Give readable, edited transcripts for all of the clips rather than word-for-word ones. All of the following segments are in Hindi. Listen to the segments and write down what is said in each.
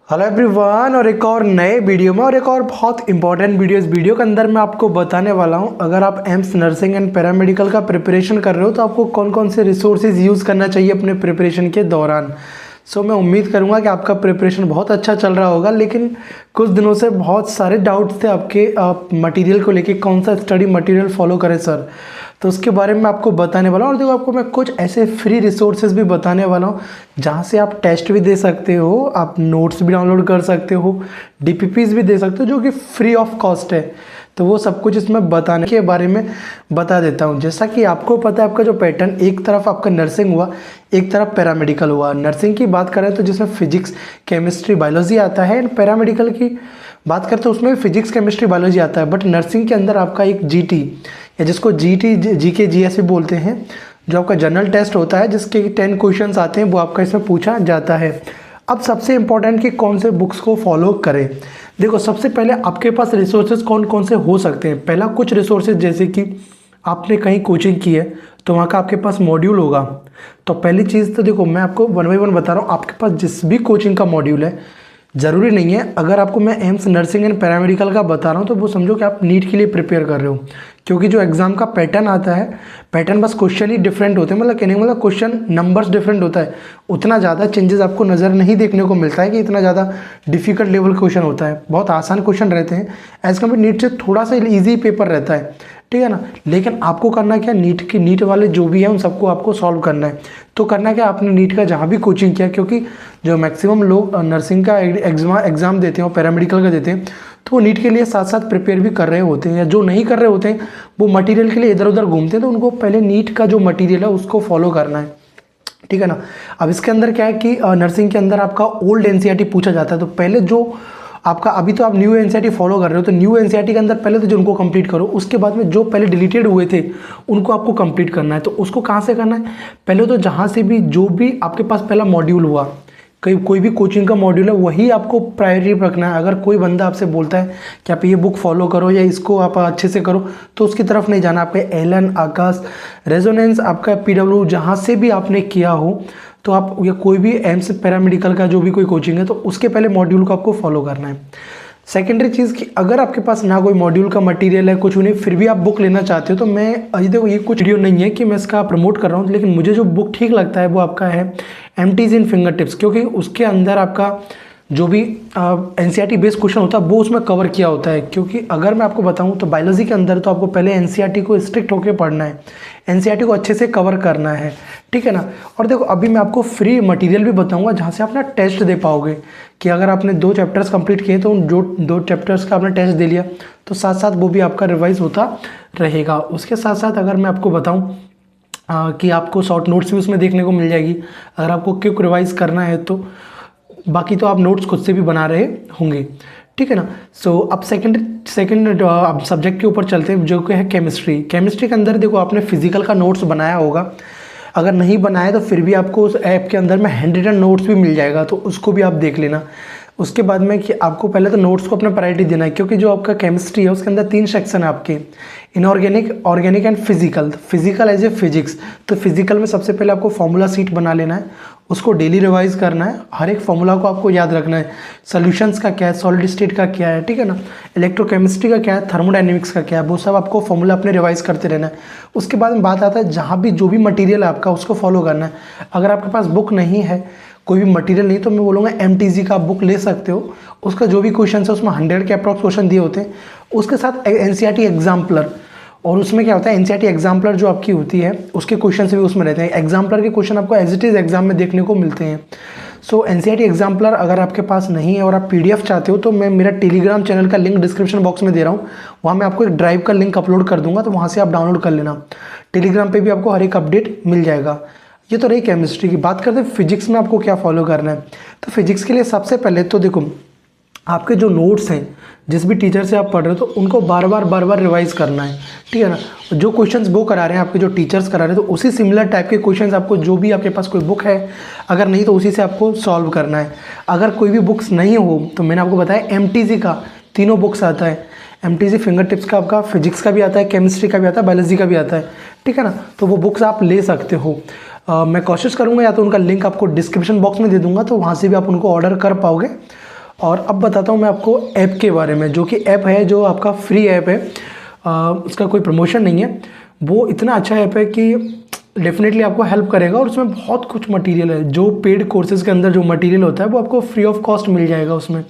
हेलो एवरीवन, और एक और नए वीडियो में और एक और बहुत इंपॉर्टेंट वीडियो। इस वीडियो के अंदर मैं आपको बताने वाला हूं, अगर आप एम्स नर्सिंग एंड पैरामेडिकल का प्रिपरेशन कर रहे हो तो आपको कौन कौन से रिसोर्सेज यूज़ करना चाहिए अपने प्रिपरेशन के दौरान। मैं उम्मीद करूंगा कि आपका प्रिपरेशन बहुत अच्छा चल रहा होगा, लेकिन कुछ दिनों से बहुत सारे डाउट्स थे आपके मटेरियल को लेके, कौन सा स्टडी मटेरियल फॉलो करें सर। तो उसके बारे में आपको बताने वाला हूँ। और देखो, आपको मैं कुछ ऐसे फ्री रिसोर्सेज भी बताने वाला हूँ जहाँ से आप टेस्ट भी दे सकते हो, आप नोट्स भी डाउनलोड कर सकते हो, डीपीपीज भी दे सकते हो, जो कि फ्री ऑफ कॉस्ट है। तो वो सब कुछ इसमें बताने के बारे में बता देता हूँ। जैसा कि आपको पता है, आपका जो पैटर्न, एक तरफ आपका नर्सिंग हुआ, एक तरफ पैरामेडिकल हुआ। नर्सिंग की बात करें तो जिसमें फिजिक्स, केमिस्ट्री, बायोलॉजी आता है। एंड पैरामेडिकल की बात करते हैं, उसमें फिजिक्स, केमिस्ट्री, बायोलॉजी आता है। बट नर्सिंग के अंदर आपका एक जीटी, या जिसको जीटी, जीके, जीएस भी बोलते हैं, जो आपका जनरल टेस्ट होता है, जिसके 10 क्वेश्चंस आते हैं, वो आपका इसमें पूछा जाता है। अब सबसे इंपॉर्टेंट कि कौन से बुक्स को फॉलो करें। देखो, सबसे पहले आपके पास रिसोर्सेज कौन कौन से हो सकते हैं। पहला, कुछ रिसोर्सेज जैसे कि आपने कहीं कोचिंग की है तो वहाँ का आपके पास मॉड्यूल होगा। तो पहली चीज़ तो देखो, मैं आपको 1 बाय 1 बता रहा हूँ। आपके पास जिस भी कोचिंग का मॉड्यूल है, ज़रूरी नहीं है, अगर आपको मैं एम्स नर्सिंग एंड पैरामेडिकल का बता रहा हूँ तो वो समझो कि आप नीट के लिए प्रिपेयर कर रहे हो। क्योंकि जो एग्ज़ाम का पैटर्न आता है, पैटर्न बस क्वेश्चन ही डिफरेंट होते हैं, मतलब कहने का मतलब क्वेश्चन नंबर्स डिफरेंट होता है। उतना ज़्यादा चेंजेस आपको नज़र नहीं देखने को मिलता है कि इतना ज़्यादा डिफिकल्ट लेवल क्वेश्चन होता है। बहुत आसान क्वेश्चन रहते हैं, एज कम्पेयर नीट से थोड़ा सा ईजी पेपर रहता है, ठीक है ना। लेकिन आपको करना क्या, नीट वाले जो भी है उन सबको आपको सॉल्व करना है। तो करना क्या, आपने नीट का जहाँ भी कोचिंग किया, क्योंकि जो मैक्सिमम लोग नर्सिंग का एग्ज़ाम देते हैं और पैरामेडिकल का देते हैं, तो वो नीट के लिए साथ साथ प्रिपेयर भी कर रहे होते हैं, या जो नहीं कर रहे होते हैं वो मटेरियल के लिए इधर उधर घूमते हैं। तो उनको पहले नीट का जो मटेरियल है उसको फॉलो करना है, ठीक है ना। अब इसके अंदर क्या है कि नर्सिंग के अंदर आपका ओल्ड एनसीईआरटी पूछा जाता है। तो पहले जो आपका, अभी तो आप न्यू एनसीईआरटी फॉलो कर रहे हो, तो न्यू एनसीईआरटी के अंदर पहले तो जो उनको कंप्लीट करो, उसके बाद में जो पहले डिलीटेड हुए थे उनको आपको कंप्लीट करना है। तो उसको कहाँ से करना है, पहले तो जहाँ से भी जो भी आपके पास पहला मॉड्यूल हुआ, कोई भी कोचिंग का मॉड्यूल है, वही आपको प्रायोरिटी पर रखना है। अगर कोई बंदा आपसे बोलता है कि आप ये बुक फॉलो करो या इसको आप अच्छे से करो, तो उसकी तरफ नहीं जाना। आपका एलन, आकाश, रेजोनेंस, आपका पीडब्ल्यू, जहाँ से भी आपने किया हो, तो आप, या कोई भी एम्स पैरामेडिकल का जो भी कोई कोचिंग है, तो उसके पहले मॉड्यूल को आपको फॉलो करना है। सेकेंडरी चीज़ कि अगर आपके पास ना कोई मॉड्यूल का मटेरियल है, कुछ नहीं, फिर भी आप बुक लेना चाहते हो, तो मैं, अभी देखो, ये कुछ वीडियो नहीं है कि मैं इसका प्रमोट कर रहा हूँ, लेकिन मुझे जो बुक ठीक लगता है वो आपका है एमटीज इन फिंगर टिप्स। क्योंकि उसके अंदर आपका जो भी एनसीईआरटी बेस्ड क्वेश्चन होता है वो उसमें कवर किया होता है। क्योंकि अगर मैं आपको बताऊं तो बायोलॉजी के अंदर तो आपको पहले एनसीईआरटी को स्ट्रिक्ट होकर पढ़ना है, एनसीईआरटी को अच्छे से कवर करना है, ठीक है ना। और देखो, अभी मैं आपको फ्री मटेरियल भी बताऊंगा जहां से आप अपना टेस्ट दे पाओगे। कि अगर आपने 2 चैप्टर्स कंप्लीट किए तो उन 2 चैप्टर्स का आपने टेस्ट दे लिया, तो साथ साथ वो भी आपका रिवाइज होता रहेगा। उसके साथ साथ अगर मैं आपको बताऊँ कि आपको शॉर्ट नोट्स भी उसमें देखने को मिल जाएगी, अगर आपको क्विक रिवाइज करना है तो। बाकी तो आप नोट्स खुद से भी बना रहे होंगे, ठीक है ना। अब सेकंड अब सब्जेक्ट के ऊपर चलते हैं, जो कि है केमिस्ट्री। केमिस्ट्री के अंदर देखो, आपने फिजिकल का नोट्स बनाया होगा, अगर नहीं बनाया तो फिर भी आपको उस ऐप के अंदर में हैंड रिटन नोट्स भी मिल जाएगा, तो उसको भी आप देख लेना। उसके बाद में कि आपको पहले तो नोट्स को अपना प्रायोरिटी देना है, क्योंकि जो आपका केमिस्ट्री है उसके अंदर 3 सेक्शन है आपके, inorganic, organic and physical. Physical as a physics, तो फिजिकल में सबसे पहले आपको फॉर्मूला सीट बना लेना है, उसको डेली रिवाइज करना है, हर एक फॉर्मूला को आपको याद रखना है। सॉल्यूशंस का क्या है, सॉलिड स्टेट का क्या है, ठीक है ना, इलेक्ट्रोकेमिस्ट्री का क्या है, थर्मोडाइनमिक्स का क्या है, वो सब आपको फॉर्मूला अपने रिवाइज करते रहना है। उसके बाद में बात आता है, जहाँ भी जो भी मटीरियल है आपका उसको फॉलो करना है। अगर आपके पास बुक नहीं है, कोई भी मटेरियल नहीं, तो मैं बोलूँगा एमटीजी का बुक ले सकते हो। उसका जो भी क्वेश्चन है उसमें 100 के अप्रॉक्स क्वेश्चन दिए होते हैं। उसके साथ एनसीईआरटी एग्जाम्पलर, और उसमें क्या होता है, एनसीईआरटी एग्जाम्पलर जो आपकी होती है उसके क्वेश्चन भी उसमें रहते हैं। एग्जाम्पलर के क्वेश्चन आपको एज इट इज़ एग्जाम में देखने को मिलते हैं। एनसीईआरटी एग्जाम्पलर अगर आपके पास नहीं है और आप पीडीएफ चाहते हो, तो मैं मेरा टेलीग्राम चैनल का लिंक डिस्क्रिप्शन बॉक्स में दे रहा हूँ। वहाँ मैं आपको एक ड्राइव का लिंक अपलोड कर दूंगा, तो वहाँ से आप डाउनलोड कर लेना। टेलीग्राम पे भी आपको हर एक अपडेट मिल जाएगा। ये तो रही केमिस्ट्री की। बात करते हैं फिजिक्स में आपको क्या फॉलो करना है। तो फिजिक्स के लिए सबसे पहले तो देखो, आपके जो नोट्स हैं, जिस भी टीचर से आप पढ़ रहे हो, तो उनको बार बार रिवाइज करना है, ठीक है ना। जो क्वेश्चंस वो करा रहे हैं, आपके जो टीचर्स करा रहे हैं, तो उसी सिमिलर टाइप के क्वेश्चंस आपको, जो भी आपके पास कोई बुक है, अगर नहीं तो उसी से आपको सॉल्व करना है। अगर कोई भी बुक्स नहीं हो, तो मैंने आपको बताया एमटीजी का 3 बुक्स आता है। एमटीजी फिंगर टिप्स का आपका फिजिक्स का भी आता है, केमिस्ट्री का भी आता है, बायोलॉजी का भी आता है, ठीक है ना। तो वो बुक्स आप ले सकते हो। मैं कोशिश करूँगा, या तो उनका लिंक आपको डिस्क्रिप्शन बॉक्स में दे दूँगा, तो वहाँ से भी आप उनको ऑर्डर कर पाओगे। और अब बताता हूँ मैं आपको ऐप के बारे में, जो कि ऐप है जो आपका फ्री ऐप है, उसका कोई प्रमोशन नहीं है। वो इतना अच्छा ऐप है कि डेफिनेटली आपको हेल्प करेगा और उसमें बहुत कुछ मटेरियल है। जो पेड कोर्सेज़ के अंदर जो मटेरियल होता है वो आपको फ्री ऑफ कॉस्ट मिल जाएगा उसमें,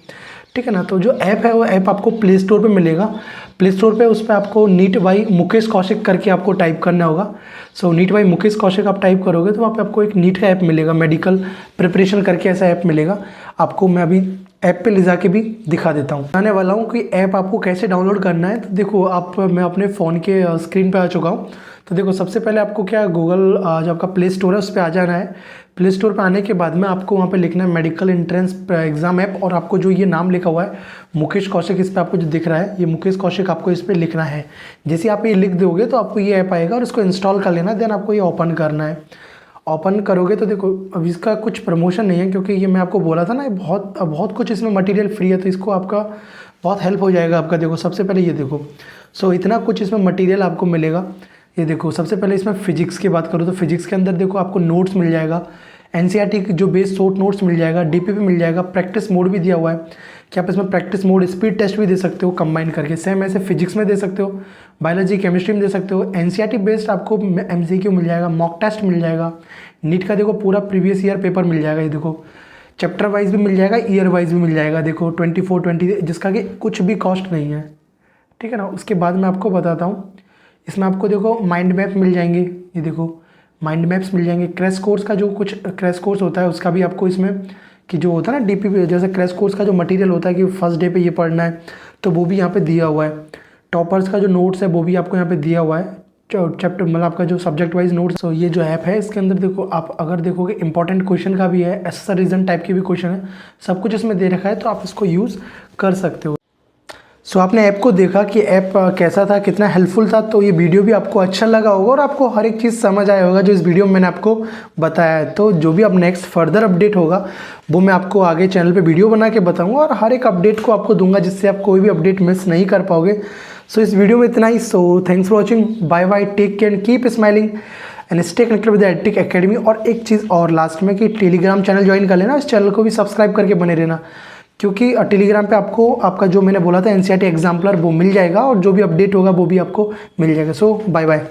ठीक है ना। तो जो ऐप है वो ऐप आपको प्ले स्टोर पे मिलेगा। प्ले स्टोर पे उस पर आपको नीट बाई मुकेश कौशिक करके आपको टाइप करना होगा। सो नीट बाई मुकेश कौशिक आप टाइप करोगे तो वहाँ पे आपको एक नीट का ऐप मिलेगा, मेडिकल प्रिपरेशन करके ऐसा ऐप मिलेगा आपको। मैं अभी ऐप पे ले जाके भी दिखा देता हूँ, बताने वाला हूँ कि ऐप आपको कैसे डाउनलोड करना है। तो देखो मैं अपने फ़ोन के स्क्रीन पे आ चुका हूँ। तो देखो सबसे पहले आपको क्या, गूगल जो आपका प्ले स्टोर है उस पर आ जाना है। प्ले स्टोर पे आने के बाद में आपको वहाँ पे लिखना है मेडिकल एंट्रेंस एग्ज़ाम ऐप, और आपको जो ये नाम लिखा हुआ है मुकेश कौशिक, इस पर आपको जो दिख रहा है ये मुकेश कौशिक, आपको इस पर लिखना है। जैसे आप ये लिख दोगे तो आपको ये ऐप आएगा और इसको इंस्टॉल कर लेना, देन आपको ये ओपन करना है। ओपन करोगे तो देखो अब इसका कुछ प्रमोशन नहीं है, क्योंकि ये मैं आपको बोला था ना, ये बहुत कुछ इसमें मटेरियल फ्री है, तो इसको आपका बहुत हेल्प हो जाएगा आपका। देखो सबसे पहले ये देखो, इतना कुछ इसमें मटेरियल आपको मिलेगा। ये देखो सबसे पहले इसमें फिजिक्स की बात करूँ तो फिजिक्स के अंदर देखो आपको नोट्स मिल जाएगा, एनसीईआरटी की जो बेस शॉर्ट नोट्स मिल जाएगा, डीपीपी मिल जाएगा, प्रैक्टिस मोड भी दिया हुआ है कि आप इसमें प्रैक्टिस मोड स्पीड टेस्ट भी दे सकते हो कंबाइन करके, सेम ऐसे फिजिक्स में दे सकते हो, बायोलॉजी केमिस्ट्री में दे सकते हो। एनसीईआरटी बेस्ड आपको एमसीक्यू मिल जाएगा, मॉक टेस्ट मिल जाएगा, नीट का देखो पूरा प्रीवियस ईयर पेपर मिल जाएगा। ये देखो चैप्टर वाइज भी मिल जाएगा, ईयर वाइज भी मिल जाएगा। देखो 24-20 जिसका कि कुछ भी कॉस्ट नहीं है, ठीक है ना। उसके बाद मैं आपको बताता हूँ, इसमें आपको देखो माइंड मैप मिल जाएंगे। ये देखो माइंड मैप्स मिल जाएंगे। क्रैश कोर्स का जो कुछ क्रैश कोर्स होता है उसका भी आपको इसमें, कि जो होता है ना डीपीपी, जैसे क्रैश कोर्स का जो मटेरियल होता है कि फर्स्ट डे पे ये पढ़ना है, तो वो भी यहाँ पे दिया हुआ है। टॉपर्स का जो नोट्स है वो भी आपको यहाँ पे दिया हुआ है, चैप्टर मतलब आपका जो सब्जेक्ट वाइज नोट्स। तो ये जो ऐप है इसके अंदर देखो आप अगर देखोगे इंपॉर्टेंट क्वेश्चन का भी है, ऐसा रीजन टाइप के भी क्वेश्चन है, सब कुछ इसमें दे रखा है, तो आप इसको यूज़ कर सकते हो। सो आपने ऐप को देखा कि ऐप कैसा था, कितना हेल्पफुल था। तो ये वीडियो भी आपको अच्छा लगा होगा और आपको हर एक चीज़ समझ आया होगा जो इस वीडियो में मैंने आपको बताया है। तो जो भी अब नेक्स्ट फर्दर अपडेट होगा वो मैं आपको आगे चैनल पे वीडियो बना के बताऊंगा और हर एक अपडेट को आपको दूंगा, जिससे आप कोई भी अपडेट मिस नहीं कर पाओगे। सो इस वीडियो में इतना ही। So thanks for watching, bye bye, take care and keep smiling and stay connected with the EdTech Academy. और एक चीज़ और लास्ट में कि टेलीग्राम चैनल ज्वाइन कर लेना, इस चैनल को भी सब्सक्राइब करके बने रहना, क्योंकि टेलीग्राम पे आपको आपका जो मैंने बोला था एनसीईआरटी एग्जाम्पलर वो मिल जाएगा और जो भी अपडेट होगा वो भी आपको मिल जाएगा। सो बाय बाय।